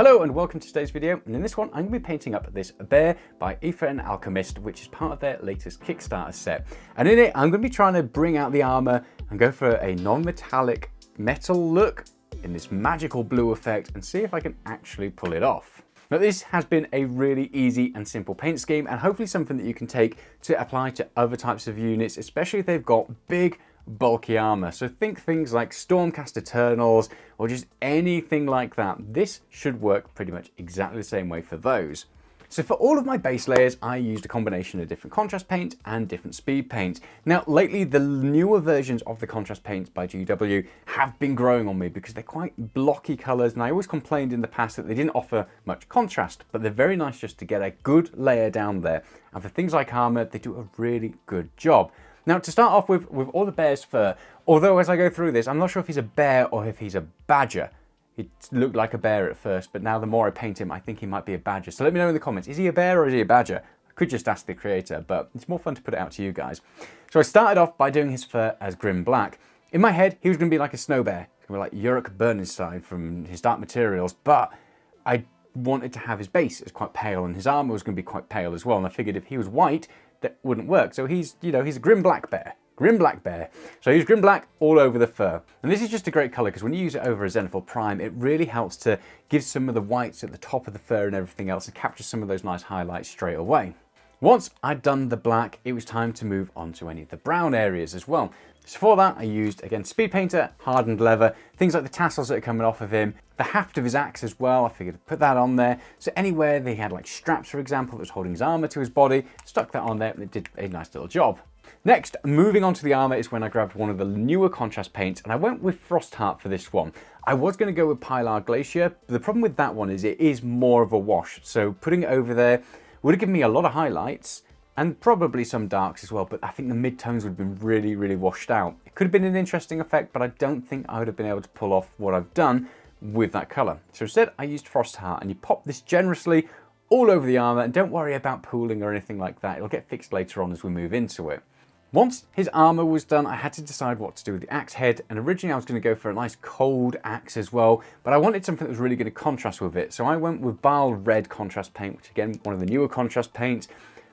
Hello and welcome to today's video, and in this one I'm going to be painting up this bear by Aether and Alchemists, which is part of their latest Kickstarter set. And in it I'm going to be trying to bring out the armour and go for a non-metallic metal look in this magical blue effect and see if I can actually pull it off. Now this has been a really easy and simple paint scheme, and hopefully something that you can take to apply to other types of units, especially if they've got big bulky armor. So think things like Stormcast Eternals or just anything like that. This should work pretty much exactly the same way for those. So for all of my base layers, I used a combination of different contrast paint and different speed paint. Now lately, the newer versions of the contrast paints by GW have been growing on me because they're quite blocky colors, and I always complained in the past that they didn't offer much contrast, but they're very nice just to get a good layer down there. And for things like armor, they do a really good job. Now, to start off with all the bear's fur, although as I go through this, I'm not sure if he's a bear or if he's a badger. It looked like a bear at first, but now the more I paint him, I think he might be a badger. So let me know in the comments, is he a bear or is he a badger? I could just ask the creator, but it's more fun to put it out to you guys. So I started off by doing his fur as grim black. In my head, he was going to be like a snow bear. He was going to be like Yuruk Bernstein from his Dark Materials, but I wanted to have his base as quite pale, and his armor was going to be quite pale as well, and I figured if he was white, that wouldn't work. So he's, you know, he's a grim black bear. Grim black bear. So I use grim black all over the fur. And this is just a great color because when you use it over a Zenithal Prime, it really helps to give some of the whites at the top of the fur and everything else and capture some of those nice highlights straight away. Once I'd done the black, it was time to move on to any of the brown areas as well. So for that, I used, again, speed painter, hardened leather, things like the tassels that are coming off of him, the haft of his axe as well. I figured to put that on there. So anywhere they had like straps, for example, that was holding his armor to his body, stuck that on there and it did a nice little job. Next, moving on to the armor is when I grabbed one of the newer contrast paints, and I went with Frostheart for this one. I was going to go with Pilar Glacier, but the problem with that one is it is more of a wash. So putting it over there would have given me a lot of highlights and probably some darks as well, but I think the mid-tones would have been really, really washed out. It could have been an interesting effect, but I don't think I would have been able to pull off what I've done with that color. So instead, I used Frostheart, and you pop this generously all over the armor, and don't worry about pooling or anything like that. It'll get fixed later on as we move into it. Once his armor was done, I had to decide what to do with the axe head, and originally I was going to go for a nice cold axe as well, but I wanted something that was really going to contrast with it. So I went with Bile Red contrast paint, which again, one of the newer contrast paints.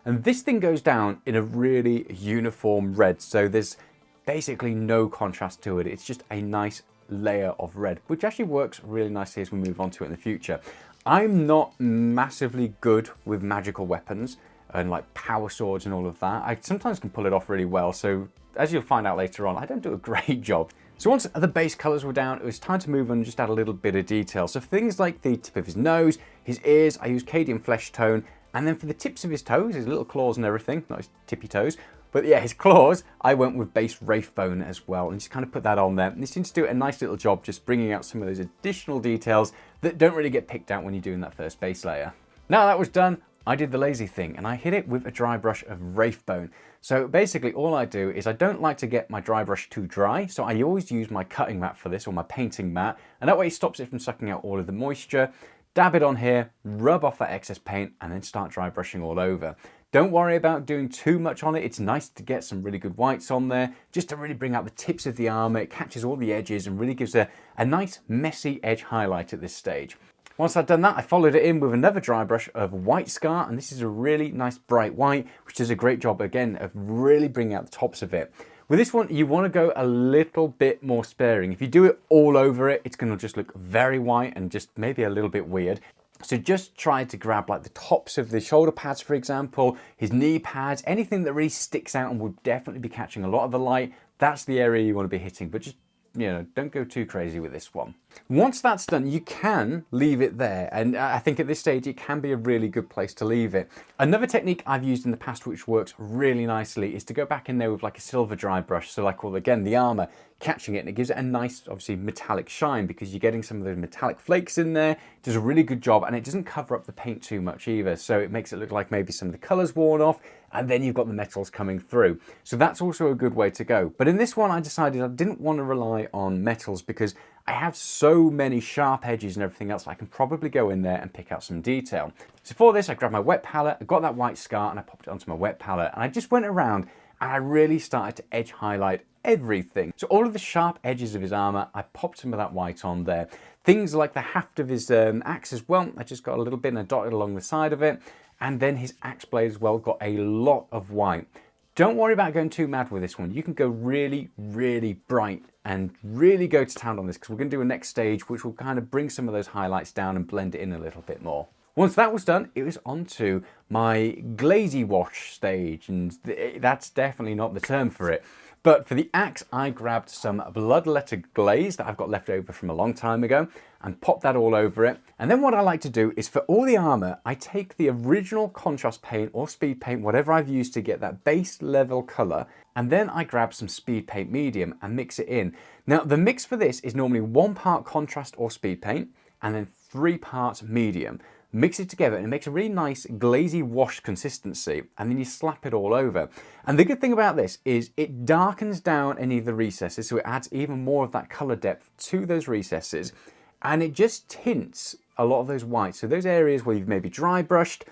And this thing goes down in a really uniform red. So there's basically no contrast to it. It's just a nice layer of red, which actually works really nicely as we move on to it in the future. I'm not massively good with magical weapons and like power swords and all of that. I sometimes can pull it off really well. So as you'll find out later on, I don't do a great job. So once the base colors were down, it was time to move on and just add a little bit of detail. So for things like the tip of his nose, his ears, I used Cadian Flesh Tone. And then for the tips of his toes, his little claws and everything, not his tippy toes, but yeah, his claws, I went with base Wraith Bone as well, and just kind of put that on there. And this seems to do a nice little job just bringing out some of those additional details that don't really get picked out when you're doing that first base layer. Now that was done, I did the lazy thing, and I hit it with a dry brush of Wraith Bone. So basically all I do is I don't like to get my dry brush too dry, so I always use my cutting mat for this, or my painting mat, and that way it stops it from sucking out all of the moisture. Dab it on here, rub off that excess paint, and then start dry brushing all over. Don't worry about doing too much on it. It's nice to get some really good whites on there, just to really bring out the tips of the armor. It catches all the edges and really gives a nice messy edge highlight at this stage. Once I'd done that, I followed it in with another dry brush of White Scar, and this is a really nice bright white, which does a great job again of really bringing out the tops of it. With this one, you want to go a little bit more sparing. If you do it all over it, it's going to just look very white and just maybe a little bit weird. So just try to grab like the tops of the shoulder pads, for example, his knee pads, anything that really sticks out and will definitely be catching a lot of the light. That's the area you want to be hitting, but just, you know, don't go too crazy with this one. Once that's done, you can leave it there. And I think at this stage, it can be a really good place to leave it. Another technique I've used in the past, which works really nicely, is to go back in there with like a silver dry brush. So like, well, again, the armor, catching it, and it gives it a nice, obviously, metallic shine because you're getting some of those metallic flakes in there. It does a really good job, and it doesn't cover up the paint too much either. So it makes it look like maybe some of the colors worn off, and then you've got the metals coming through. So that's also a good way to go. But in this one, I decided I didn't want to rely on metals because I have so many sharp edges and everything else, I can probably go in there and pick out some detail. So for this, I grabbed my wet palette, I got that White Scar, and I popped it onto my wet palette, and I just went around and I really started to edge highlight everything. So all of the sharp edges of his armor, I popped some of that white on there. Things like the haft of his axe as well, I just got a little bit and I dotted along the side of it. And then his axe blade as well got a lot of white. Don't worry about going too mad with this one. You can go really, really bright and really go to town on this, because we're going to do a next stage which will kind of bring some of those highlights down and blend it in a little bit more. Once that was done, it was on to my Glazy Wash stage, and that's definitely not the term for it. But for the axe, I grabbed some bloodletter glaze that I've got left over from a long time ago and popped that all over it. And then what I like to do is, for all the armor, I take the original contrast paint or speed paint, whatever I've used to get that base level color, and then I grab some speed paint medium and mix it in. Now, the mix for this is normally 1 part contrast or speed paint and then 3 parts medium. Mix it together and it makes a really nice glazy wash consistency, and then you slap it all over. And the good thing about this is it darkens down any of the recesses, so it adds even more of that color depth to those recesses, and it just tints a lot of those whites. So those areas where you've maybe dry brushed,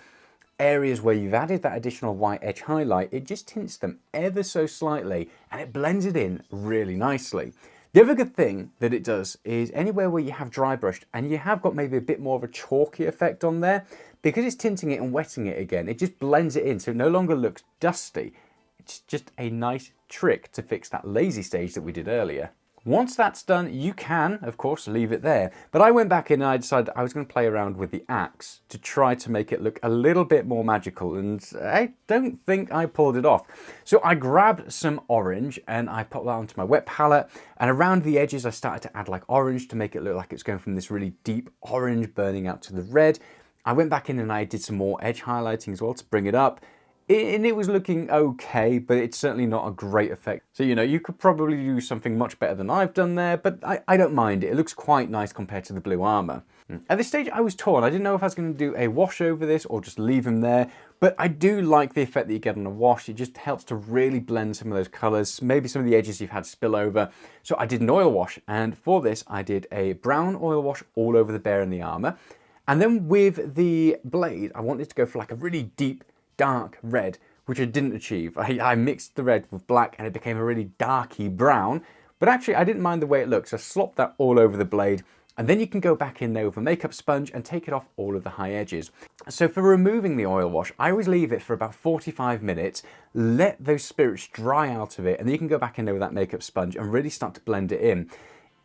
areas where you've added that additional white edge highlight, it just tints them ever so slightly and it blends it in really nicely. The other good thing that it does is anywhere where you have dry brushed and you have got maybe a bit more of a chalky effect on there, because it's tinting it and wetting it again, it just blends it in so it no longer looks dusty. It's just a nice trick to fix that lazy stage that we did earlier. Once that's done, you can, of course, leave it there. But I went back in and I decided I was going to play around with the axe to try to make it look a little bit more magical, and I don't think I pulled it off. So I grabbed some orange and I put that onto my wet palette, and around the edges I started to add like orange to make it look like it's going from this really deep orange burning out to the red. I went back in and I did some more edge highlighting as well to bring it up. And it was looking okay, but it's certainly not a great effect. So, you know, you could probably do something much better than I've done there, but I don't mind it. It looks quite nice compared to the blue armor. At this stage, I was torn. I didn't know if I was going to do a wash over this or just leave him there, but I do like the effect that you get on a wash. It just helps to really blend some of those colors, maybe some of the edges you've had spill over. So I did an oil wash, and for this, I did a brown oil wash all over the bear and the armor. And then with the blade, I wanted to go for like a really deep, dark red, which I didn't achieve. I mixed the red with black and it became a really darky brown, but actually I didn't mind the way it looks. I slopped that all over the blade, and then you can go back in there with a makeup sponge and take it off all of the high edges. So for removing the oil wash, I always leave it for about 45 minutes, let those spirits dry out of it, and then you can go back in there with that makeup sponge and really start to blend it in.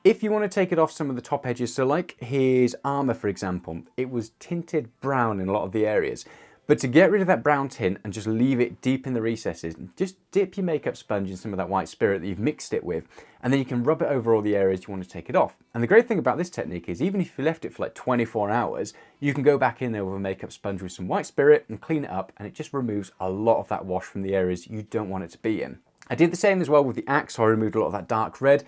If you want to take it off some of the top edges, so like his armor, for example, it was tinted brown in a lot of the areas. But to get rid of that brown tint and just leave it deep in the recesses, just dip your makeup sponge in some of that white spirit that you've mixed it with, and then you can rub it over all the areas you want to take it off. And the great thing about this technique is even if you left it for like 24 hours, you can go back in there with a makeup sponge with some white spirit and clean it up, and it just removes a lot of that wash from the areas you don't want it to be in. I did the same as well with the axe, so I removed a lot of that dark red.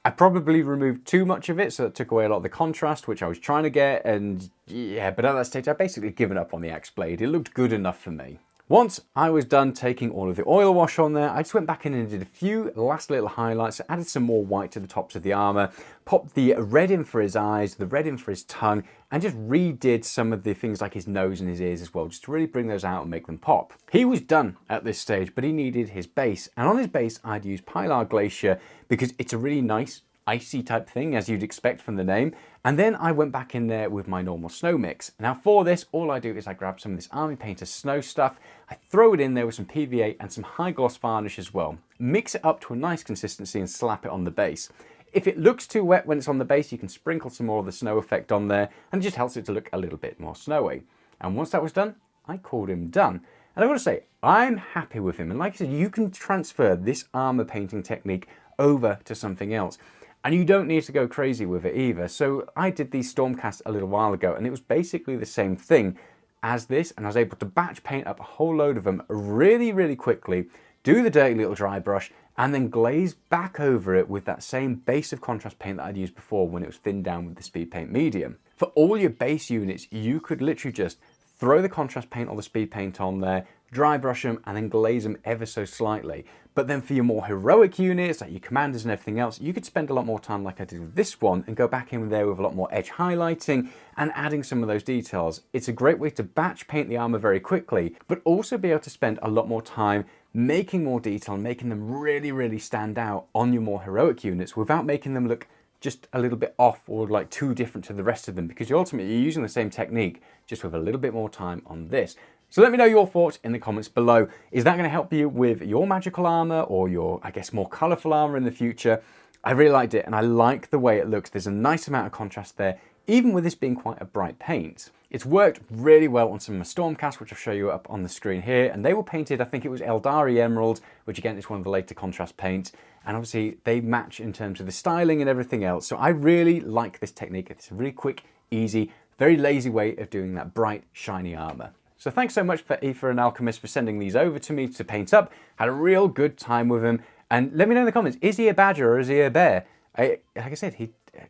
I probably removed too much of it, so it took away a lot of the contrast, which I was trying to get, and yeah, but at that stage I basically given up on the axe blade. It looked good enough for me. Once I was done taking all of the oil wash on there, I just went back in and did a few last little highlights, added some more white to the tops of the armor, popped the red in for his eyes, the red in for his tongue, and just redid some of the things like his nose and his ears as well, just to really bring those out and make them pop. He was done at this stage, but he needed his base, and on his base I'd use Pilar Glacier because it's a really nice icy type thing, as you'd expect from the name. And then I went back in there with my normal snow mix. Now for this, all I do is I grab some of this Army Painter snow stuff, I throw it in there with some PVA and some high gloss varnish as well. Mix it up to a nice consistency and slap it on the base. If it looks too wet when it's on the base, you can sprinkle some more of the snow effect on there, and it just helps it to look a little bit more snowy. And once that was done, I called him done. And I've got to say, I'm happy with him. And like I said, you can transfer this armor painting technique over to something else. And you don't need to go crazy with it either. So I did these Stormcasts a little while ago, and it was basically the same thing as this, and I was able to batch paint up a whole load of them really, really quickly, do the dirty little dry brush, and then glaze back over it with that same base of contrast paint that I'd used before when it was thinned down with the speed paint medium. For all your base units, you could literally just throw the contrast paint or the speed paint on there, dry brush them, and then glaze them ever so slightly. But then for your more heroic units, like your commanders and everything else, you could spend a lot more time like I did with this one and go back in there with a lot more edge highlighting and adding some of those details. It's a great way to batch paint the armor very quickly, but also be able to spend a lot more time making more detail and making them really, really stand out on your more heroic units without making them look just a little bit off or like too different to the rest of them, because you're ultimately using the same technique just with a little bit more time on this. So let me know your thoughts in the comments below. Is that going to help you with your magical armor or your, I guess, more colorful armor in the future? I really liked it and I like the way it looks. There's a nice amount of contrast there, even with this being quite a bright paint. It's worked really well on some of my Stormcast, which I'll show you up on the screen here. And they were painted, I think it was Eldari Emerald, which again is one of the later contrast paints. And obviously they match in terms of the styling and everything else. So I really like this technique. It's a really quick, easy, very lazy way of doing that bright, shiny armor. So thanks so much for Aether and Alchemists for sending these over to me to paint up. Had a real good time with them. And let me know in the comments, is he a badger or is he a bear? Like I said,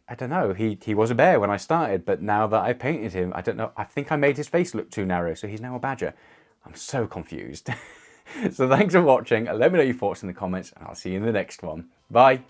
I don't know. He was a bear when I started, but now that I painted him, I don't know. I think I made his face look too narrow, so he's now a badger. I'm so confused. So thanks for watching. Let me know your thoughts in the comments, and I'll see you in the next one. Bye.